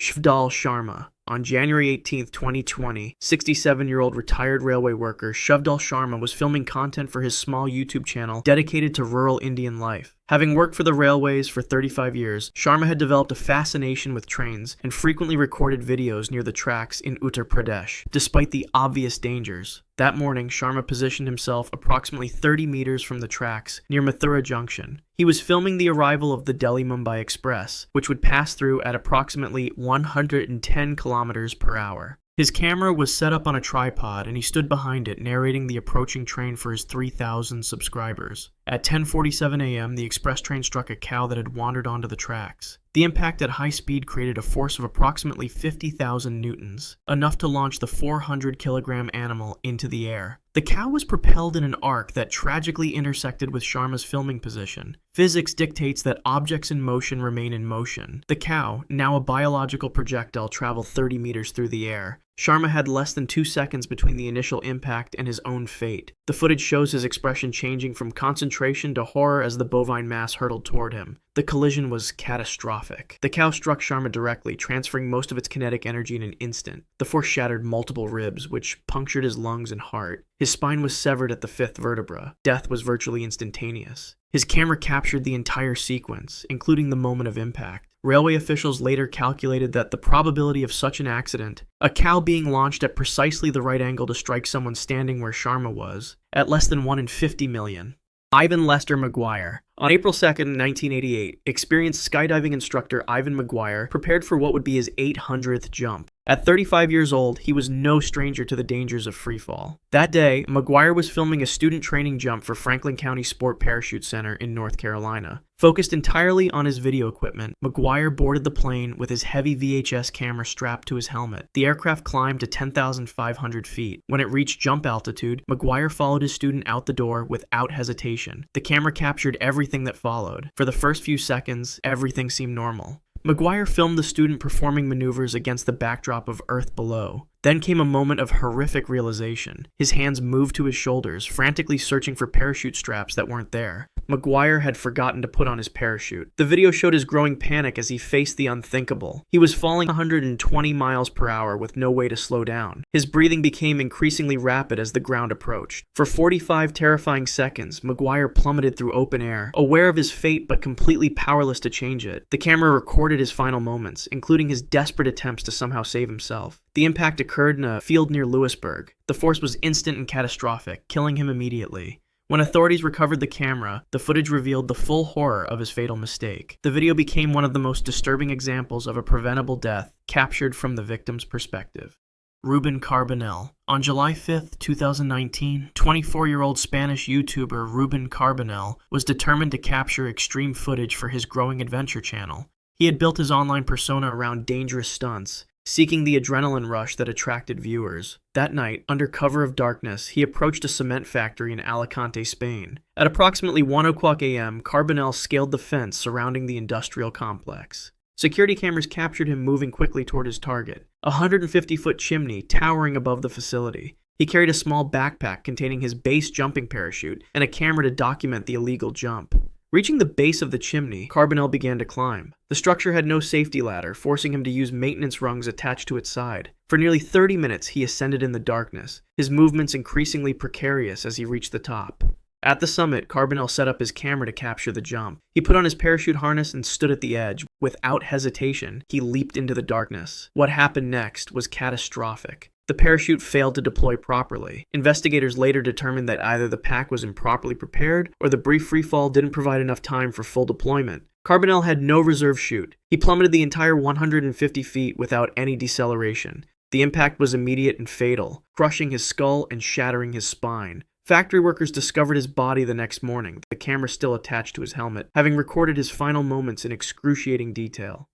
Shvdal Sharma. On January 18, 2020, 67-year-old retired railway worker Shvdal Sharma was filming content for his small YouTube channel dedicated to rural Indian life. Having worked for the railways for 35 years, Sharma had developed a fascination with trains and frequently recorded videos near the tracks in Uttar Pradesh, despite the obvious dangers. That morning, Sharma positioned himself approximately 30 meters from the tracks near Mathura Junction. He was filming the arrival of the Delhi-Mumbai Express, which would pass through at approximately 110 kilometers per hour. His camera was set up on a tripod and he stood behind it narrating the approaching train for his 3,000 subscribers. At 10:47 a.m., the express train struck a cow that had wandered onto the tracks. The impact at high speed created a force of approximately 50,000 newtons, enough to launch the 400-kilogram animal into the air. The cow was propelled in an arc that tragically intersected with Sharma's filming position. Physics dictates that objects in motion remain in motion. The cow, now a biological projectile, traveled 30 meters through the air. Sharma had less than 2 seconds between the initial impact and his own fate. The footage shows his expression changing from concentration to horror as the bovine mass hurtled toward him. The collision was catastrophic. The cow struck Sharma directly, transferring most of its kinetic energy in an instant. The force shattered multiple ribs, which punctured his lungs and heart. His spine was severed at the 5th vertebra. Death was virtually instantaneous. His camera captured the entire sequence, including the moment of impact. Railway officials later calculated that the probability of such an accident, a cow being launched at precisely the right angle to strike someone standing where Sharma was, at less than 1 in 50 million. Ivan Lester McGuire. On April 2, 1988, experienced skydiving instructor Ivan McGuire prepared for what would be his 800th jump. At 35 years old, he was no stranger to the dangers of freefall. That day, McGuire was filming a student training jump for Franklin County Sport Parachute Center in North Carolina. Focused entirely on his video equipment, McGuire boarded the plane with his heavy VHS camera strapped to his helmet. The aircraft climbed to 10,500 feet. When it reached jump altitude, McGuire followed his student out the door without hesitation. The camera captured everything that followed. For the first few seconds, everything seemed normal. McGuire filmed the student performing maneuvers against the backdrop of Earth below. Then came a moment of horrific realization. His hands moved to his shoulders, frantically searching for parachute straps that weren't there. McGuire had forgotten to put on his parachute. The video showed his growing panic as he faced the unthinkable. He was falling 120 miles per hour with no way to slow down. His breathing became increasingly rapid as the ground approached. For 45 terrifying seconds, McGuire plummeted through open air, aware of his fate but completely powerless to change it. The camera recorded his final moments, including his desperate attempts to somehow save himself. The impact occurred in a field near Lewisburg. The force was instant and catastrophic, killing him immediately. When authorities recovered the camera, the footage revealed the full horror of his fatal mistake. The video became one of the most disturbing examples of a preventable death captured from the victim's perspective. Ruben Carbonell. On July 5, 2019, 24-year-old Spanish YouTuber Ruben Carbonell was determined to capture extreme footage for his growing adventure channel. He had built his online persona around dangerous stunts, seeking the adrenaline rush that attracted viewers. That night, under cover of darkness, he approached a cement factory in Alicante, Spain. At approximately 1:00 a.m., Carbonell scaled the fence surrounding the industrial complex. Security cameras captured him moving quickly toward his target, a 150-foot chimney towering above the facility. He carried a small backpack containing his base jumping parachute and a camera to document the illegal jump. Reaching the base of the chimney, Carbonell began to climb. The structure had no safety ladder, forcing him to use maintenance rungs attached to its side. For nearly 30 minutes, he ascended in the darkness, his movements increasingly precarious as he reached the top. At the summit, Carbonell set up his camera to capture the jump. He put on his parachute harness and stood at the edge. Without hesitation, he leaped into the darkness. What happened next was catastrophic. The parachute failed to deploy properly. Investigators later determined that either the pack was improperly prepared or the brief freefall didn't provide enough time for full deployment. Carbonell had no reserve chute. He plummeted the entire 150 feet without any deceleration. The impact was immediate and fatal, crushing his skull and shattering his spine. Factory workers discovered his body the next morning, the camera still attached to his helmet, having recorded his final moments in excruciating detail.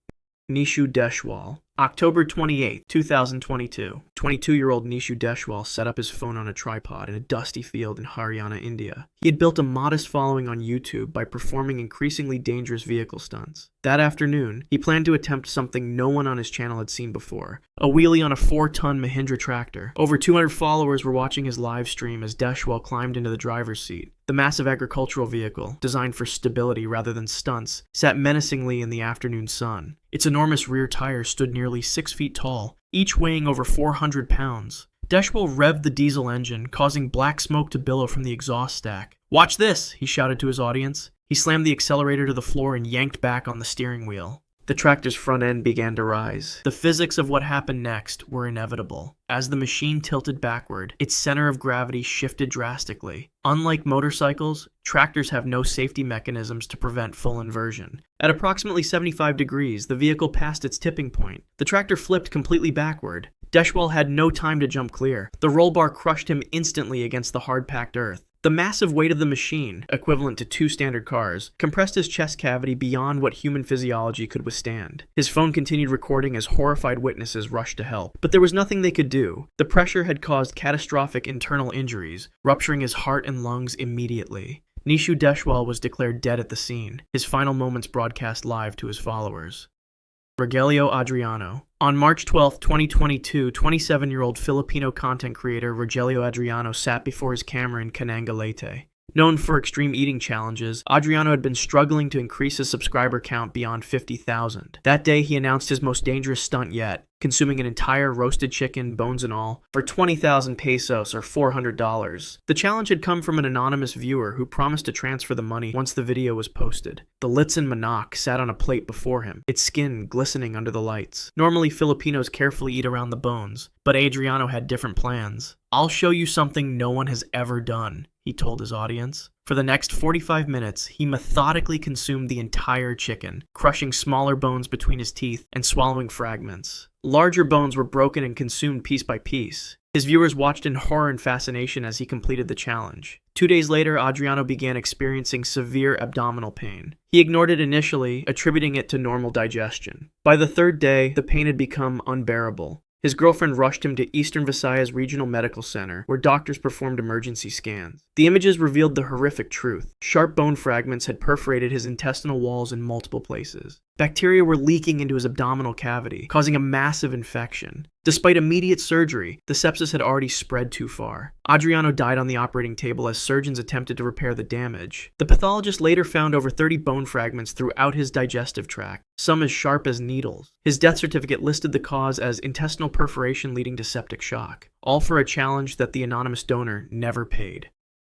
Nishu Deshwal. October 28, 2022. 22-year-old Nishu Deshwal set up his phone on a tripod in a dusty field in Haryana, India. He had built a modest following on YouTube by performing increasingly dangerous vehicle stunts. That afternoon, he planned to attempt something no one on his channel had seen before, a wheelie on a 4-ton Mahindra tractor. Over 200 followers were watching his live stream as Deshwal climbed into the driver's seat. The massive agricultural vehicle, designed for stability rather than stunts, sat menacingly in the afternoon sun. Its enormous rear tires stood near nearly 6 feet tall, each weighing over 400 pounds. Deshwal revved the diesel engine, causing black smoke to billow from the exhaust stack. "Watch this!" he shouted to his audience. He slammed the accelerator to the floor and yanked back on the steering wheel. The tractor's front end began to rise. The physics of what happened next were inevitable. As the machine tilted backward, its center of gravity shifted drastically. Unlike motorcycles, tractors have no safety mechanisms to prevent full inversion. At approximately 75 degrees, the vehicle passed its tipping point. The tractor flipped completely backward. Deshwal had no time to jump clear. The roll bar crushed him instantly against the hard-packed earth. The massive weight of the machine, equivalent to 2 standard cars, compressed his chest cavity beyond what human physiology could withstand. His phone continued recording as horrified witnesses rushed to help, but there was nothing they could do. The pressure had caused catastrophic internal injuries, rupturing his heart and lungs immediately. Nishu Deshwal was declared dead at the scene, his final moments broadcast live to his followers. Rogelio Adriano. On March 12, 2022, 27-year-old Filipino content creator Rogelio Adriano sat before his camera in Cananga, Leyte. Known for extreme eating challenges, Adriano had been struggling to increase his subscriber count beyond 50,000. That day, he announced his most dangerous stunt yet, consuming an entire roasted chicken, bones and all, for 20,000 pesos or $400. The challenge had come from an anonymous viewer who promised to transfer the money once the video was posted. The Litson Manok sat on a plate before him, its skin glistening under the lights. Normally, Filipinos carefully eat around the bones, but Adriano had different plans. "I'll show you something no one has ever done," he told his audience. For the next 45 minutes, he methodically consumed the entire chicken, crushing smaller bones between his teeth and swallowing fragments. Larger bones were broken and consumed piece by piece. His viewers watched in horror and fascination as he completed the challenge. 2 days later, Adriano began experiencing severe abdominal pain. He ignored it initially, attributing it to normal digestion. By the 3rd day, the pain had become unbearable. His girlfriend rushed him to Eastern Visayas Regional Medical Center, where doctors performed emergency scans. The images revealed the horrific truth. Sharp bone fragments had perforated his intestinal walls in multiple places. Bacteria were leaking into his abdominal cavity, causing a massive infection. Despite immediate surgery, the sepsis had already spread too far. Adriano died on the operating table as surgeons attempted to repair the damage. The pathologist later found over 30 bone fragments throughout his digestive tract, some as sharp as needles. His death certificate listed the cause as intestinal perforation leading to septic shock, all for a challenge that the anonymous donor never paid.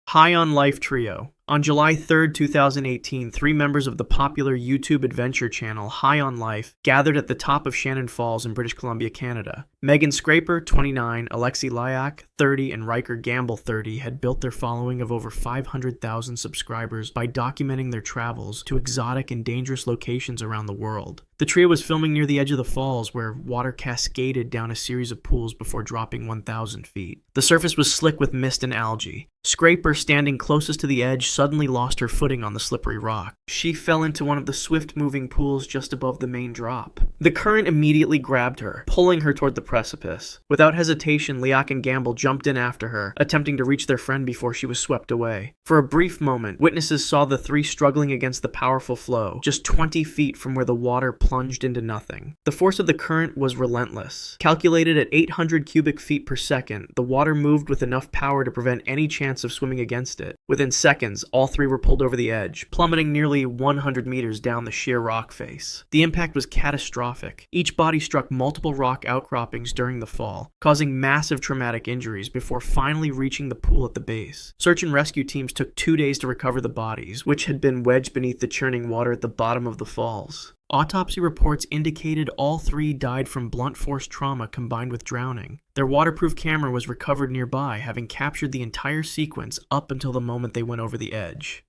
High on Life Trio. On July 3, 2018, 3 members of the popular YouTube adventure channel High on Life gathered at the top of Shannon Falls in British Columbia, Canada. Megan Scraper, 29, Alexi Lyak, 30, and Riker Gamble, 30, had built their following of over 500,000 subscribers by documenting their travels to exotic and dangerous locations around the world. The trio was filming near the edge of the falls, where water cascaded down a series of pools before dropping 1,000 feet. The surface was slick with mist and algae. Scraper, standing closest to the edge, suddenly lost her footing on the slippery rock. She fell into one of the swift-moving pools just above the main drop. The current immediately grabbed her, pulling her toward the precipice. Without hesitation, Lyak and Gamble jumped in after her, attempting to reach their friend before she was swept away. For a brief moment, witnesses saw the 3 struggling against the powerful flow, just 20 feet from where the water plunged into nothing. The force of the current was relentless. Calculated at 800 cubic feet per second, the water moved with enough power to prevent any chance of swimming against it. Within seconds, all 3 were pulled over the edge, plummeting nearly 100 meters down the sheer rock face. The impact was catastrophic. Each body struck multiple rock outcroppings during the fall, causing massive traumatic injuries before finally reaching the pool at the base. Search and rescue teams took 2 days to recover the bodies, which had been wedged beneath the churning water at the bottom of the falls. Autopsy reports indicated all 3 died from blunt force trauma combined with drowning. Their waterproof camera was recovered nearby, having captured the entire sequence up until the moment they went over the edge.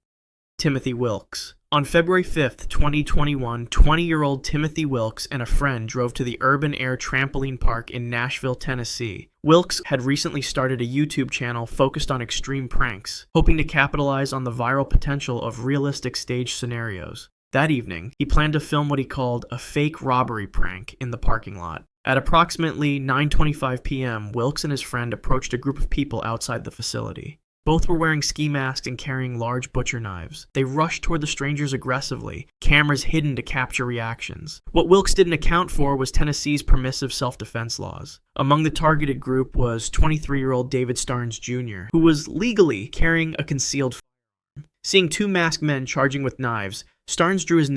Timothy Wilks. On February 5, 2021, 20-year-old Timothy Wilks and a friend drove to the Urban Air Trampoline Park in Nashville, Tennessee. Wilks had recently started a YouTube channel focused on extreme pranks, hoping to capitalize on the viral potential of realistic stage scenarios. That evening, he planned to film what he called a fake robbery prank in the parking lot. At approximately 9:25 p.m., Wilks and his friend approached a group of people outside the facility. Both were wearing ski masks and carrying large butcher knives. They rushed toward the strangers aggressively, cameras hidden to capture reactions. What Wilks didn't account for was Tennessee's permissive self-defense laws. Among the targeted group was 23-year-old David Starnes Jr., who was legally carrying a concealed firearm. Seeing 2 masked men charging with knives, Starnes drew his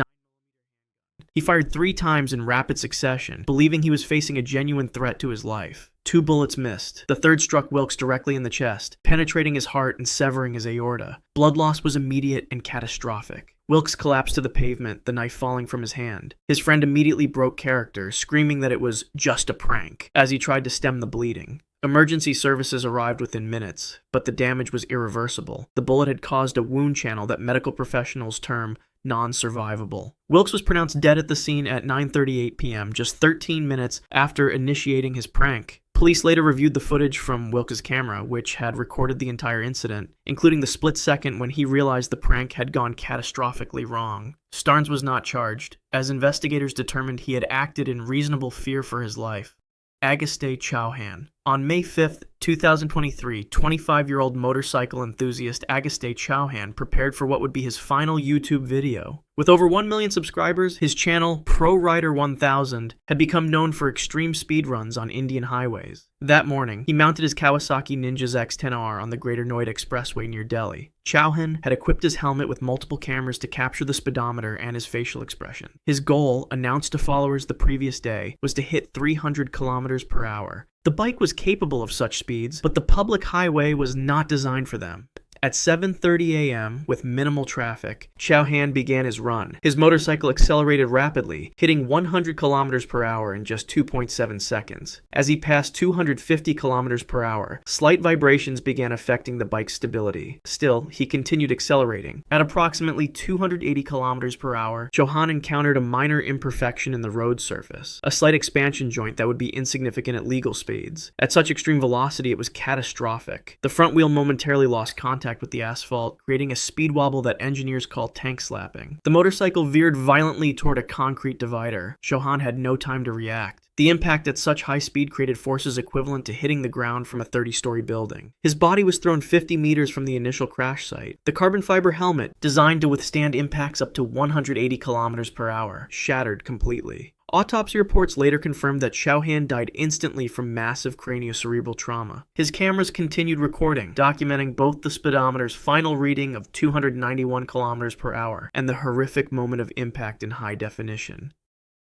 He fired 3 times in rapid succession, believing he was facing a genuine threat to his life. 2 bullets missed. The third struck Wilks directly in the chest, penetrating his heart and severing his aorta. Blood loss was immediate and catastrophic. Wilks collapsed to the pavement, the knife falling from his hand. His friend immediately broke character, screaming that it was just a prank, as he tried to stem the bleeding. Emergency services arrived within minutes, but the damage was irreversible. The bullet had caused a wound channel that medical professionals term non-survivable. Wilks was pronounced dead at the scene at 9:38 p.m., just 13 minutes after initiating his prank. Police later reviewed the footage from Wilks' camera, which had recorded the entire incident, including the split second when he realized the prank had gone catastrophically wrong. Starnes was not charged, as investigators determined he had acted in reasonable fear for his life. Agastay Chauhan. On May 5th, 2023, 25-year-old motorcycle enthusiast Agastay Chauhan prepared for what would be his final YouTube video. With over 1 million subscribers, his channel, Pro Rider 1000, had become known for extreme speed runs on Indian highways. That morning, he mounted his Kawasaki Ninjas X10R on the Greater Noida Expressway near Delhi. Chauhan had equipped his helmet with multiple cameras to capture the speedometer and his facial expression. His goal, announced to followers the previous day, was to hit 300 kilometers per hour. The bike was capable of such speeds, but the public highway was not designed for them. At 7:30 a.m., with minimal traffic, Chauhan began his run. His motorcycle accelerated rapidly, hitting 100 kilometers per hour in just 2.7 seconds. As he passed 250 kilometers per hour, slight vibrations began affecting the bike's stability. Still, he continued accelerating. At approximately 280 kilometers per hour, Chauhan encountered a minor imperfection in the road surface, a slight expansion joint that would be insignificant at legal speeds. At such extreme velocity, it was catastrophic. The front wheel momentarily lost contact with the asphalt, creating a speed wobble that engineers call tank slapping. The motorcycle veered violently toward a concrete divider. Chauhan had no time to react. The impact at such high speed created forces equivalent to hitting the ground from a 30-story building. His body was thrown 50 meters from the initial crash site. The carbon fiber helmet, designed to withstand impacts up to 180 kilometers per hour, shattered completely. Autopsy reports later confirmed that Chauhan died instantly from massive craniocerebral trauma. His cameras continued recording, documenting both the speedometer's final reading of 291 kilometers per hour and the horrific moment of impact in high definition.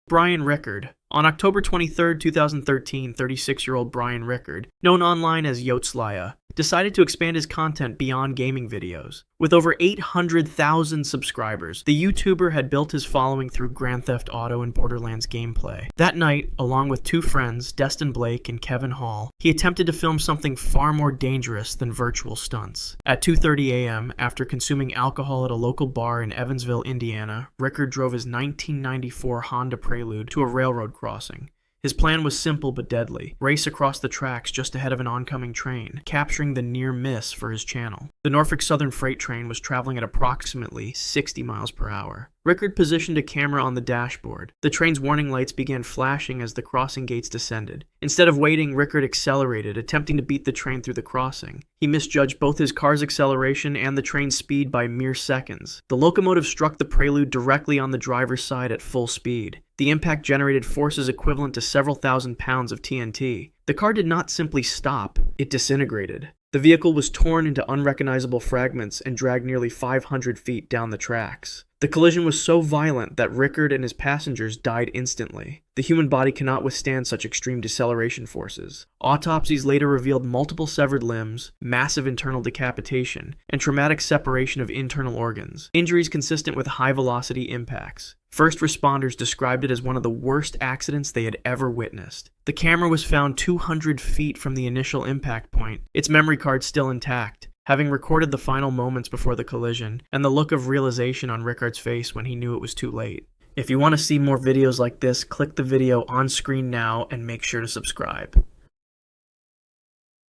Brian Rickard. On October 23, 2013, 36-year-old Brian Rickard, known online as Yotslaya, decided to expand his content beyond gaming videos. With over 800,000 subscribers, the YouTuber had built his following through Grand Theft Auto and Borderlands gameplay. That night, along with 2 friends, Destin Blake and Kevin Hall, he attempted to film something far more dangerous than virtual stunts. At 2:30 a.m., after consuming alcohol at a local bar in Evansville, Indiana, Rickard drove his 1994 Honda Prelude to a railroad crossing. His plan was simple but deadly: race across the tracks just ahead of an oncoming train, capturing the near miss for his channel. The Norfolk Southern freight train was traveling at approximately 60 miles per hour. Rickard positioned a camera on the dashboard. The train's warning lights began flashing as the crossing gates descended. Instead of waiting, Rickard accelerated, attempting to beat the train through the crossing. He misjudged both his car's acceleration and the train's speed by mere seconds. The locomotive struck the Prelude directly on the driver's side at full speed. The impact generated forces equivalent to several thousand pounds of TNT. The car did not simply stop, it disintegrated. The vehicle was torn into unrecognizable fragments and dragged nearly 500 feet down the tracks. The collision was so violent that Rickard and his passengers died instantly. The human body cannot withstand such extreme deceleration forces. Autopsies later revealed multiple severed limbs, massive internal decapitation, and traumatic separation of internal organs, injuries consistent with high-velocity impacts. First responders described it as one of the worst accidents they had ever witnessed. The camera was found 200 feet from the initial impact point, its memory card still intact, having recorded the final moments before the collision, and the look of realization on Rickard's face when he knew it was too late. If you want to see more videos like this, click the video on screen now and make sure to subscribe.